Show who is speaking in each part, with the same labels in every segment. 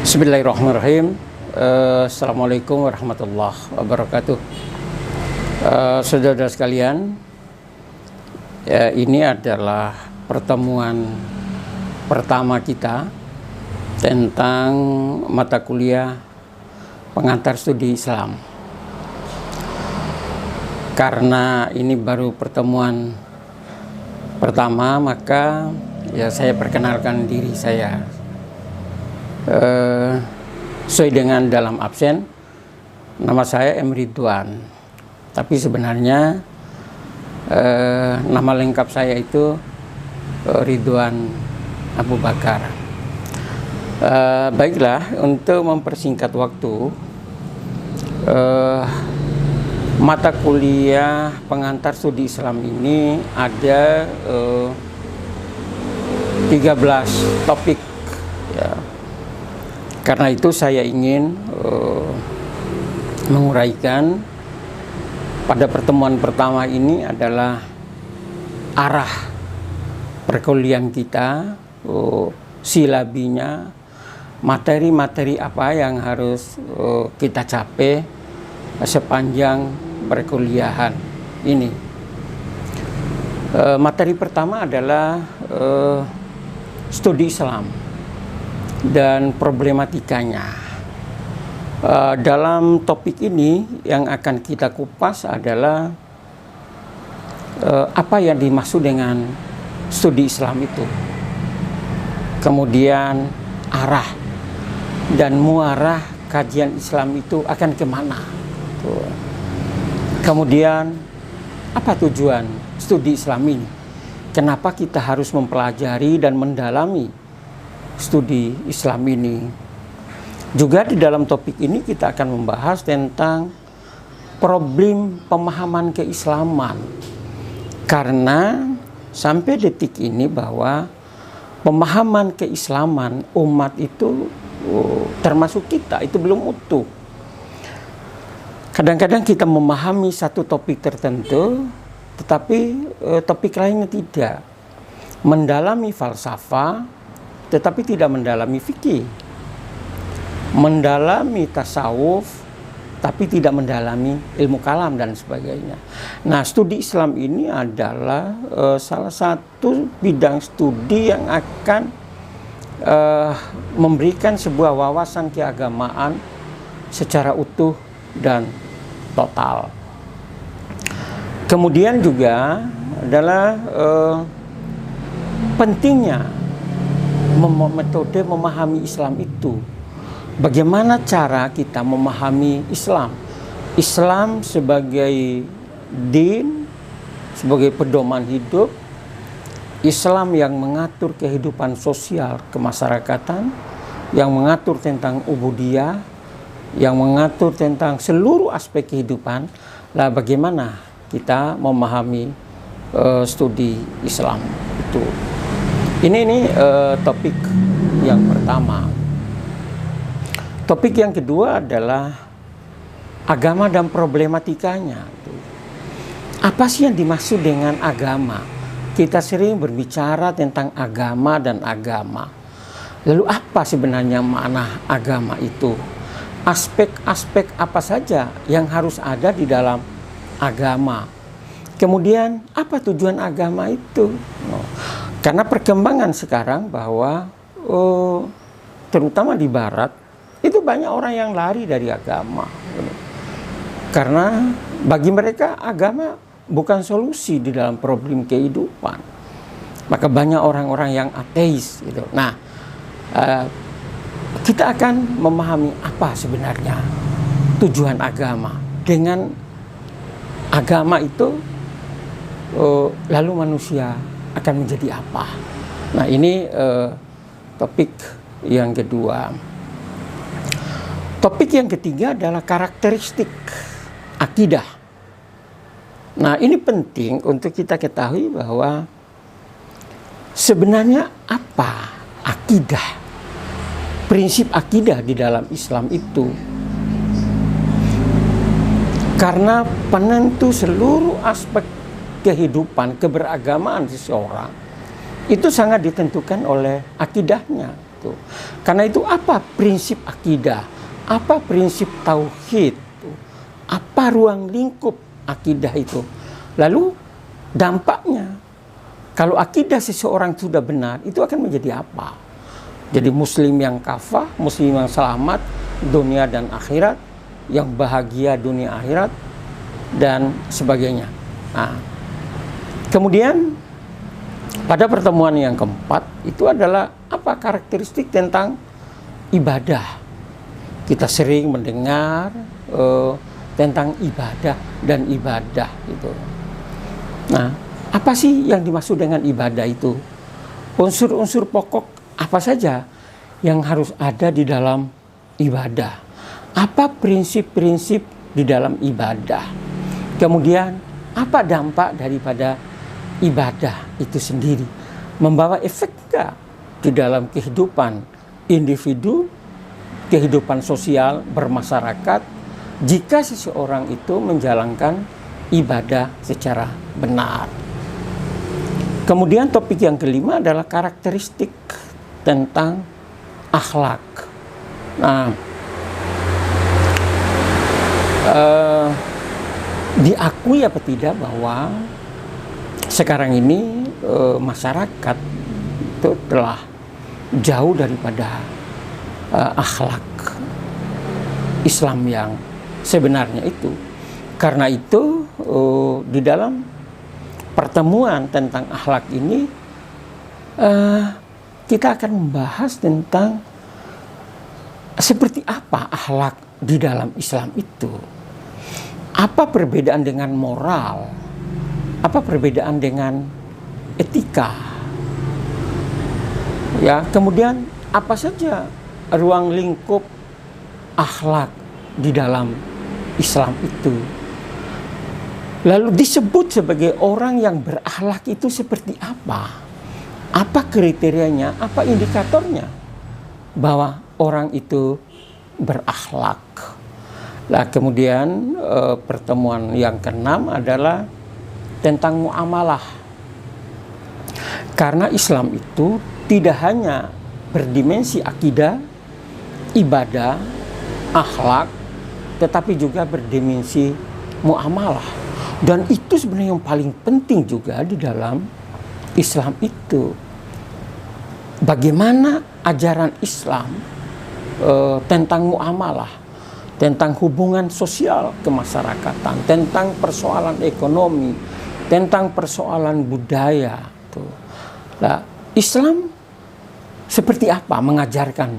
Speaker 1: Bismillahirrahmanirrahim. Assalamualaikum warahmatullahi wabarakatuh. Saudara sekalian, ini adalah pertemuan pertama kita tentang mata kuliah pengantar studi Islam. Karena ini baru pertemuan pertama, maka saya perkenalkan diri saya. Sesuai dengan dalam absen, nama saya M. Ridwan, tapi sebenarnya nama lengkap saya itu Ridwan Abu Bakar. Baiklah, untuk mempersingkat waktu, mata kuliah pengantar studi Islam ini ada 13 topik, ya. Karena itu saya ingin menguraikan pada pertemuan pertama ini adalah arah perkuliahan kita, silabinya, materi-materi apa yang harus kita capai sepanjang perkuliahan ini. Materi pertama adalah studi Islam dan problematikanya. Dalam topik ini yang akan kita kupas adalah apa yang dimaksud dengan studi Islam itu, kemudian arah dan muarah kajian Islam itu akan kemana, kemudian apa tujuan studi Islam ini, kenapa kita harus mempelajari dan mendalami studi Islam ini. Juga di dalam topik ini kita akan membahas tentang problem pemahaman keislaman, karena sampai detik ini bahwa pemahaman keislaman umat itu termasuk kita itu belum utuh. Kadang-kadang kita memahami satu topik tertentu, tetapi topik lainnya tidak. Mendalami falsafah tetapi tidak mendalami fikih, mendalami tasawuf tapi tidak mendalami ilmu kalam dan sebagainya. Nah, studi Islam ini adalah salah satu bidang studi yang akan memberikan sebuah wawasan keagamaan secara utuh dan total. Kemudian juga adalah pentingnya metode memahami Islam itu. Bagaimana cara kita memahami Islam? Islam sebagai din, sebagai pedoman hidup, Islam yang mengatur kehidupan sosial kemasyarakatan, yang mengatur tentang ubudiyah, yang mengatur tentang seluruh aspek kehidupan. Lah bagaimana kita memahami studi Islam itu? Ini topik yang pertama. Topik yang kedua adalah agama dan problematikanya. Apa sih yang dimaksud dengan agama? Kita sering berbicara tentang agama dan agama. Lalu apa sebenarnya makna agama itu? Aspek-aspek apa saja yang harus ada di dalam agama? Kemudian apa tujuan agama itu? Karena perkembangan sekarang bahwa terutama di barat itu banyak orang yang lari dari agama. Karena bagi mereka agama bukan solusi di dalam problem kehidupan. Maka banyak orang-orang yang ateis gitu. Nah, kita akan memahami apa sebenarnya tujuan agama. Dengan agama itu lalu manusia akan menjadi apa? Nah, ini topik yang kedua. Topik yang ketiga adalah karakteristik akidah. Nah, ini penting untuk kita ketahui bahwa sebenarnya apa akidah? Prinsip akidah di dalam Islam itu. Karena penentu seluruh aspek kehidupan, keberagamaan seseorang itu sangat ditentukan oleh akidahnya. Tuh. Karena itu apa prinsip akidah? Apa prinsip tauhid? Tuh. Apa ruang lingkup akidah itu? Lalu dampaknya, kalau akidah seseorang sudah benar, itu akan menjadi apa? Jadi muslim yang kafah, muslim yang selamat dunia dan akhirat, yang bahagia dunia akhirat, dan sebagainya. Nah, kemudian pada pertemuan yang keempat itu adalah apa karakteristik tentang ibadah. Kita sering mendengar tentang ibadah dan ibadah gitu. Nah, apa sih yang dimaksud dengan ibadah itu? Unsur-unsur pokok apa saja yang harus ada di dalam ibadah? Apa prinsip-prinsip di dalam ibadah? Kemudian, apa dampak daripada ibadah itu sendiri? Membawa efek nggak di dalam kehidupan individu, kehidupan sosial bermasyarakat, jika seseorang itu menjalankan ibadah secara benar. Kemudian topik yang kelima adalah karakteristik tentang akhlak. Nah, diakui apa tidak bahwa sekarang ini masyarakat itu telah jauh daripada akhlak Islam yang sebenarnya itu. Karena itu di dalam pertemuan tentang akhlak ini kita akan membahas tentang seperti apa akhlak di dalam Islam itu. Apa perbedaan dengan moral? Apa perbedaan dengan etika? Ya, kemudian apa saja ruang lingkup akhlak di dalam Islam itu? Lalu disebut sebagai orang yang berakhlak itu seperti apa? Apa kriterianya? Apa indikatornya bahwa orang itu berakhlak? Nah, kemudian pertemuan yang keenam adalah tentang muamalah. Karena Islam itu tidak hanya berdimensi akidah, ibadah, akhlak, tetapi juga berdimensi muamalah. Dan itu sebenarnya yang paling penting juga di dalam Islam itu. Bagaimana ajaran Islam tentang muamalah, tentang hubungan sosial kemasyarakatan, tentang persoalan ekonomi, tentang persoalan budaya. Tuh. Nah, Islam seperti apa mengajarkan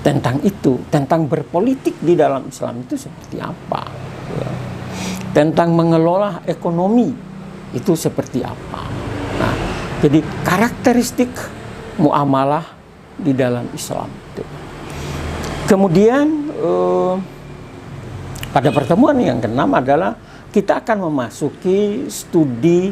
Speaker 1: tentang itu, tentang berpolitik di dalam Islam itu seperti apa, ya. Tentang mengelola ekonomi itu seperti apa. Nah, jadi karakteristik muamalah di dalam Islam itu. Kemudian pada pertemuan yang keenam adalah kita akan memasuki studi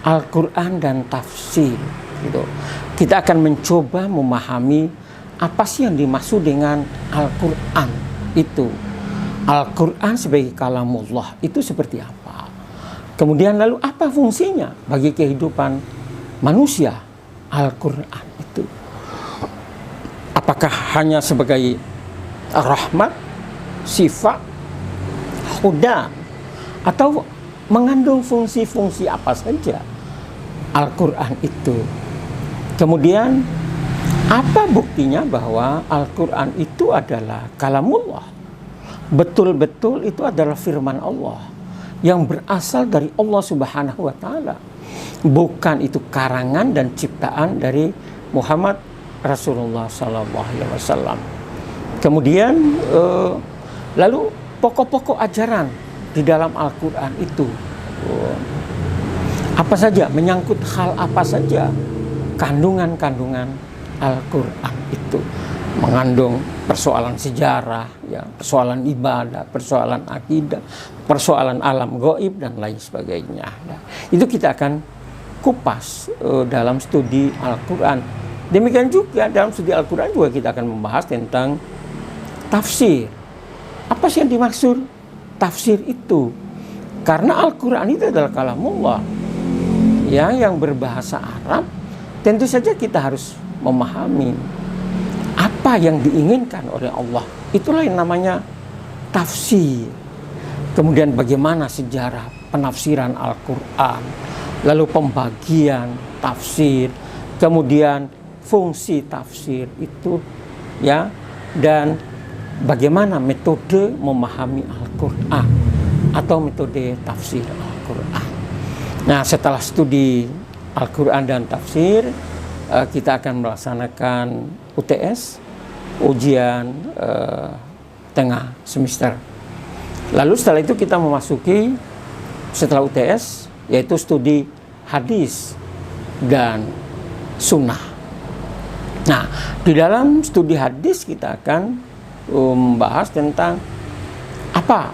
Speaker 1: Al-Quran dan tafsir. Gitu. Kita akan mencoba memahami apa sih yang dimaksud dengan Al-Quran itu. Al-Quran sebagai kalamullah itu seperti apa. Kemudian lalu apa fungsinya bagi kehidupan manusia Al-Quran itu. Apakah hanya sebagai rahmat, sifat, huda, atau mengandung fungsi-fungsi apa saja Al-Quran itu. Kemudian apa buktinya bahwa Al-Quran itu adalah kalamullah, betul-betul itu adalah firman Allah yang berasal dari Allah Subhanahu wa Ta'ala, bukan itu karangan dan ciptaan dari Muhammad Rasulullah Sallallahu Alaihi Wasallam. Kemudian lalu pokok-pokok ajaran di dalam Al-Quran itu apa saja, menyangkut hal apa saja kandungan-kandungan Al-Quran itu, mengandung persoalan sejarah, ya, persoalan ibadah, persoalan akidah, persoalan alam gaib dan lain sebagainya. Nah, itu kita akan kupas dalam studi Al-Quran. Demikian juga dalam studi Al-Quran juga kita akan membahas tentang tafsir. Apa sih yang dimaksud tafsir itu? Karena Al-Quran itu adalah kalamullah, ya, yang berbahasa Arab. Tentu saja kita harus memahami apa yang diinginkan oleh Allah. Itulah yang namanya tafsir. Kemudian bagaimana sejarah penafsiran Al-Quran, lalu pembagian tafsir, kemudian fungsi tafsir itu, ya, dan bagaimana metode memahami Al-Quran atau metode tafsir Al-Quran. Nah, setelah studi Al-Quran dan tafsir, kita akan melaksanakan UTS, ujian tengah semester. Lalu setelah itu kita memasuki setelah UTS, yaitu studi hadis dan sunnah. Nah, di dalam studi hadis kita akan membahas tentang apa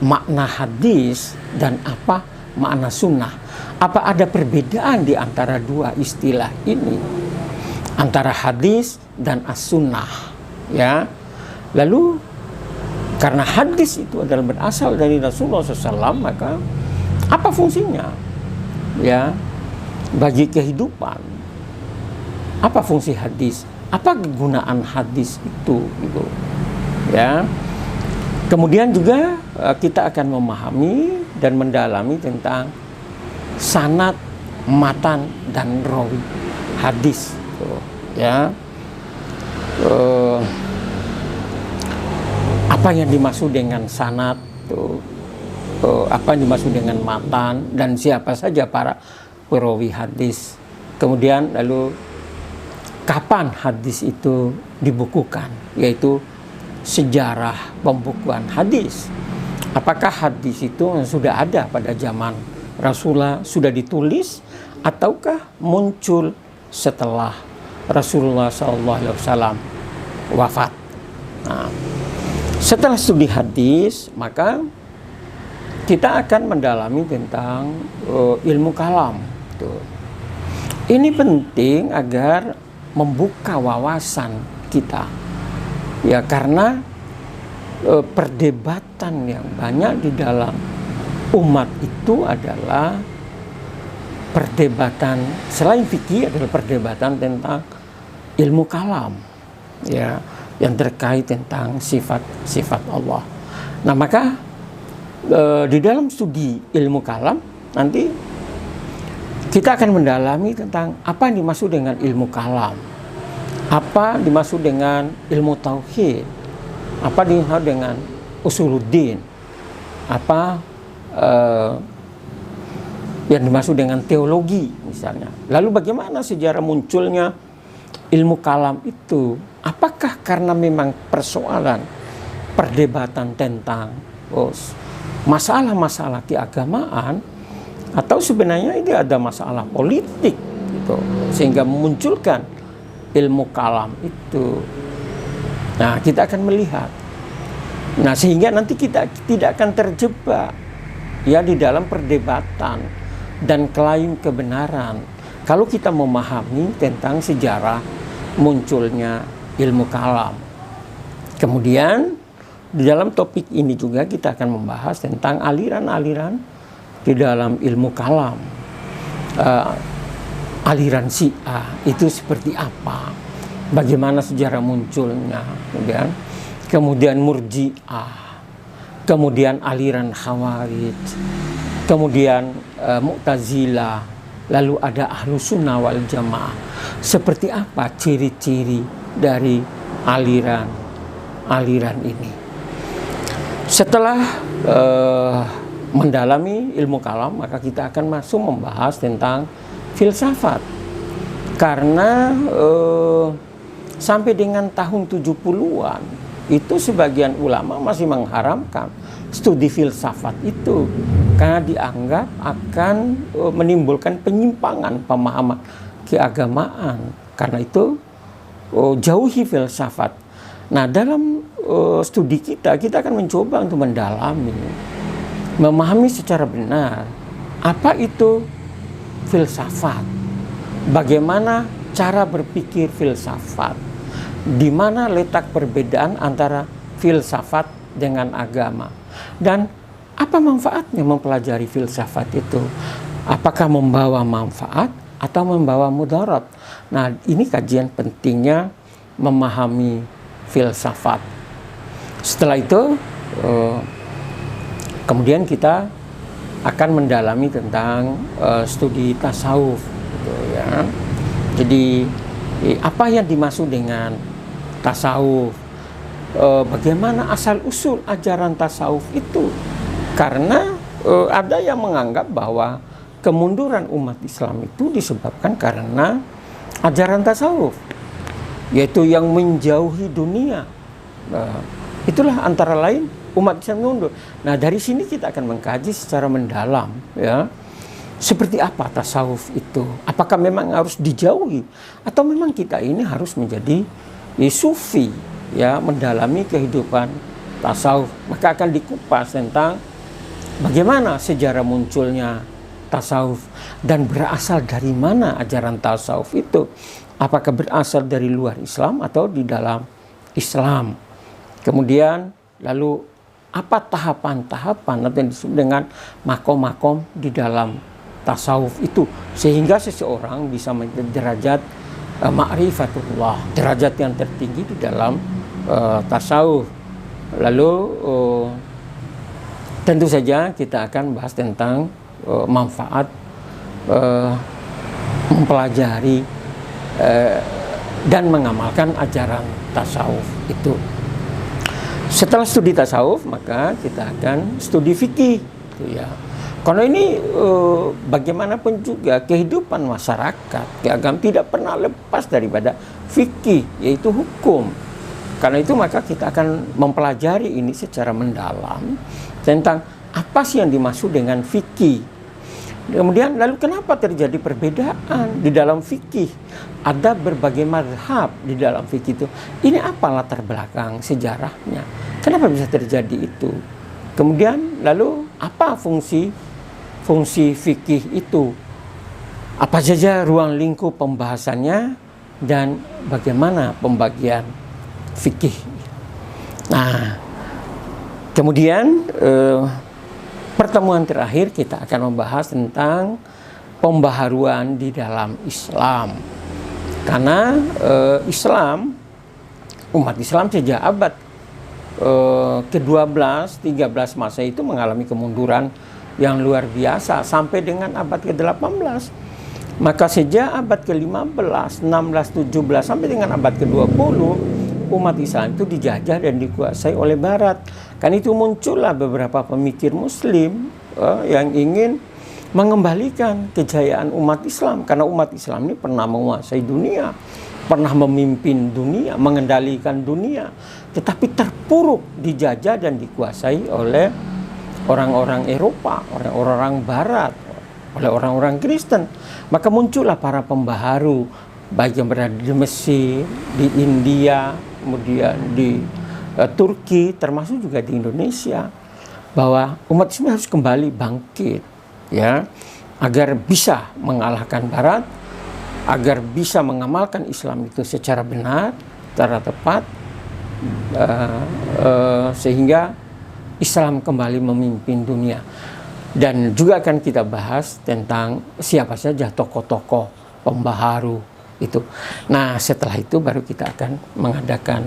Speaker 1: makna hadis dan apa makna sunnah. Apa ada perbedaan di antara dua istilah ini, antara hadis dan as-sunnah, ya. Lalu karena hadis itu adalah berasal dari Rasulullah SAW, maka apa fungsinya, ya, bagi kehidupan? Apa fungsi hadis? Apa kegunaan hadis itu, gitu, ya. Kemudian juga kita akan memahami dan mendalami tentang sanad, matan, dan rawi hadis, gitu, ya. Apa yang dimaksud dengan sanad, apa yang dimaksud dengan matan, dan siapa saja para perawi hadis. Kemudian lalu kapan hadis itu dibukukan, yaitu sejarah pembukuan hadis. Apakah hadis itu sudah ada pada zaman Rasulullah, sudah ditulis, ataukah muncul setelah Rasulullah SAW wafat? Nah, setelah studi hadis, maka kita akan mendalami tentang ilmu kalam. Ini penting agar membuka wawasan kita, ya, karena perdebatan yang banyak di dalam umat itu adalah perdebatan, selain fikih, adalah perdebatan tentang ilmu kalam, ya, yang terkait tentang sifat-sifat Allah. Nah, maka di dalam studi ilmu kalam nanti kita akan mendalami tentang apa yang dimaksud dengan ilmu kalam, apa dimaksud dengan ilmu tauhid, apa dimaksud dengan usuluddin, apa yang dimaksud dengan teologi misalnya. Lalu bagaimana sejarah munculnya ilmu kalam itu? Apakah karena memang persoalan perdebatan tentang masalah-masalah keagamaan, atau sebenarnya ini ada masalah politik, gitu, sehingga memunculkan ilmu kalam itu? Nah, kita akan melihat. Nah, sehingga nanti kita tidak akan terjebak, ya, di dalam perdebatan dan klaim kebenaran kalau kita memahami tentang sejarah munculnya ilmu kalam. Kemudian di dalam topik ini juga kita akan membahas tentang aliran-aliran di dalam ilmu kalam. Aliran Syiah itu seperti apa, bagaimana sejarah munculnya, kemudian Murji'ah, kemudian aliran Khawarij, kemudian Mu'tazilah, lalu ada Ahlus Sunnah wal Jamaah. Seperti apa ciri-ciri dari aliran ini? Setelah mendalami ilmu kalam, maka kita akan masuk membahas tentang filsafat. Karena sampai dengan tahun 70-an itu sebagian ulama masih mengharamkan studi filsafat itu, karena dianggap akan menimbulkan penyimpangan pemahaman keagamaan. Karena itu jauhi filsafat. Nah, dalam studi kita akan mencoba untuk mendalami, memahami secara benar apa itu filsafat, bagaimana cara berpikir filsafat, di mana letak perbedaan antara filsafat dengan agama, dan apa manfaatnya mempelajari filsafat itu? Apakah membawa manfaat atau membawa mudarat? Nah, ini kajian pentingnya memahami filsafat. Setelah itu kemudian kita akan mendalami tentang studi tasawuf, gitu ya. Jadi apa yang dimaksud dengan tasawuf? Bagaimana asal usul ajaran tasawuf itu? Karena ada yang menganggap bahwa kemunduran umat Islam itu disebabkan karena ajaran tasawuf, yaitu yang menjauhi dunia. Itulah antara lain umat Islam mundur. Nah, dari sini kita akan mengkaji secara mendalam, ya, seperti apa tasawuf itu. Apakah memang harus dijauhi atau memang kita ini harus menjadi sufi, ya, mendalami kehidupan tasawuf. Maka akan dikupas tentang bagaimana sejarah munculnya tasawuf dan berasal dari mana ajaran tasawuf itu. Apakah berasal dari luar Islam atau di dalam Islam. Kemudian lalu apa tahapan-tahapan atau yang disebut dengan makom-makom di dalam tasawuf itu, sehingga seseorang bisa mencapai derajat ma'rifatullah, derajat yang tertinggi di dalam tasawuf. Lalu tentu saja kita akan bahas tentang manfaat mempelajari dan mengamalkan ajaran tasawuf itu. Setelah studi tasawuf, maka kita akan studi fikih, gitu ya. Karena ini bagaimanapun juga kehidupan masyarakat keagamaan tidak pernah lepas daripada fikih, yaitu hukum. Karena itu maka kita akan mempelajari ini secara mendalam tentang apa sih yang dimaksud dengan fikih. Kemudian lalu kenapa terjadi perbedaan di dalam fikih? Ada berbagai mazhab di dalam fikih itu. Ini apa latar belakang sejarahnya? Kenapa bisa terjadi itu? Kemudian lalu apa fungsi fikih itu? Apa saja ruang lingkup pembahasannya dan bagaimana pembagian fikih? Nah, kemudian pertemuan terakhir kita akan membahas tentang pembaharuan di dalam Islam. Karena umat Islam sejak abad ke-12, 13 Masehi itu mengalami kemunduran yang luar biasa sampai dengan abad ke-18. Maka sejak abad ke-15, 16, 17 sampai dengan abad ke-20, umat Islam itu dijajah dan dikuasai oleh Barat. Kan itu muncullah beberapa pemikir Muslim yang ingin mengembalikan kejayaan umat Islam, karena umat Islam ini pernah menguasai dunia, pernah memimpin dunia, mengendalikan dunia, tetapi terpuruk dijajah dan dikuasai oleh orang-orang Eropa, orang-orang Barat, oleh orang-orang Kristen. Maka muncullah para pembaharu, baik yang berada di Mesir, di India, kemudian di Turki, termasuk juga di Indonesia, bahwa umat Islam harus kembali bangkit, ya, agar bisa mengalahkan Barat, agar bisa mengamalkan Islam itu secara benar, secara tepat, sehingga Islam kembali memimpin dunia. Dan juga akan kita bahas tentang siapa saja tokoh-tokoh pembaharu itu. Nah, setelah itu baru kita akan mengadakan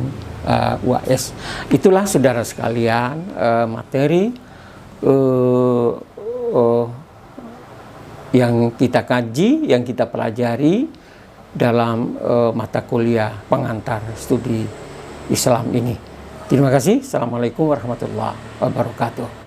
Speaker 1: UAS. Itulah saudara sekalian materi yang kita kaji, yang kita pelajari dalam mata kuliah pengantar studi Islam ini. Terima kasih. Assalamualaikum warahmatullahi wabarakatuh.